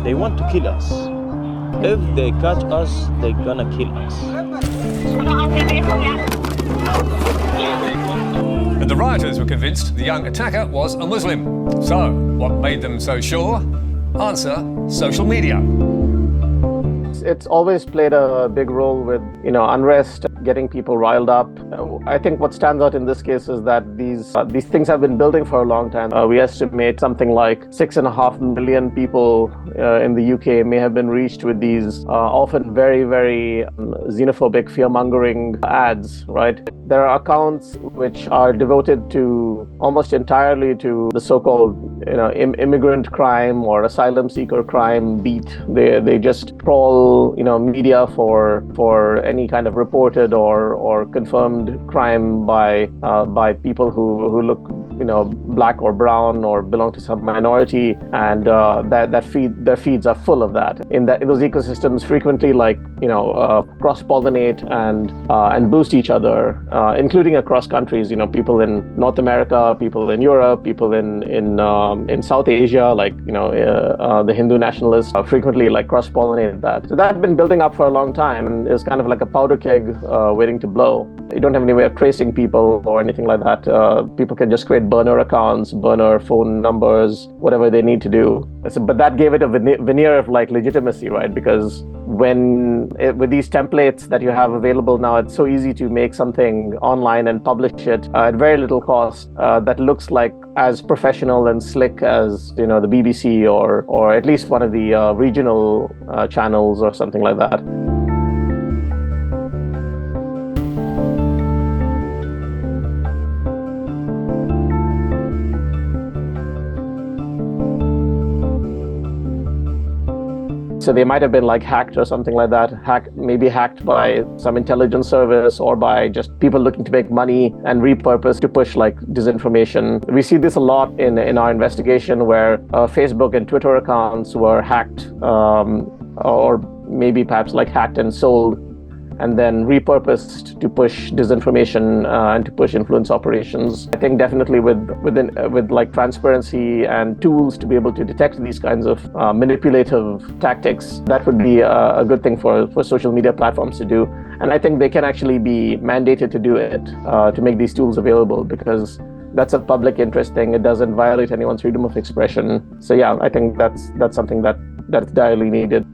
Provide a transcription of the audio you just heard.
They want to kill us. If they catch us, they're gonna kill us. And the rioters were convinced the young attacker was a Muslim. So, what made them so sure? Answer: social media. It's always played a big role with, unrest, getting people riled up. I think what stands out in this case is that these things have been building for a long time. We estimate something like 6.5 million people in the UK may have been reached with these often very, very xenophobic, fear-mongering ads, right? There are accounts which are devoted to almost entirely to the so-called, immigrant crime or asylum seeker crime beat. They just trawl, media for any kind of reported or confirmed crime by people who look, black or brown or belong to some minority, and their feeds are full of that. In those ecosystems, frequently cross-pollinate and boost each other, including across countries. People in North America, people in Europe, people in South Asia, the Hindu nationalists frequently cross-pollinate that. So that's been building up for a long time and is kind of like a powder keg waiting to blow. You don't have any way of tracing people or anything like that. People can just create burner accounts, burner phone numbers, whatever they need to do. But that gave it a veneer of legitimacy, right? Because with these templates that you have available now, it's so easy to make something online and publish it at very little cost that looks like as professional and slick as the BBC or at least one of the regional channels or something like that. So they might have been hacked or something like that, maybe hacked by some intelligence service or by just people looking to make money and repurposed to push disinformation. We see this a lot in our investigation where Facebook and Twitter accounts were hacked or maybe perhaps hacked and sold and then repurposed to push disinformation and to push influence operations. I think definitely with transparency and tools to be able to detect these kinds of manipulative tactics, that would be a good thing for social media platforms to do. And I think they can actually be mandated to do it, to make these tools available, because that's a public interest thing. It doesn't violate anyone's freedom of expression. So yeah, I think that's something that's direly needed.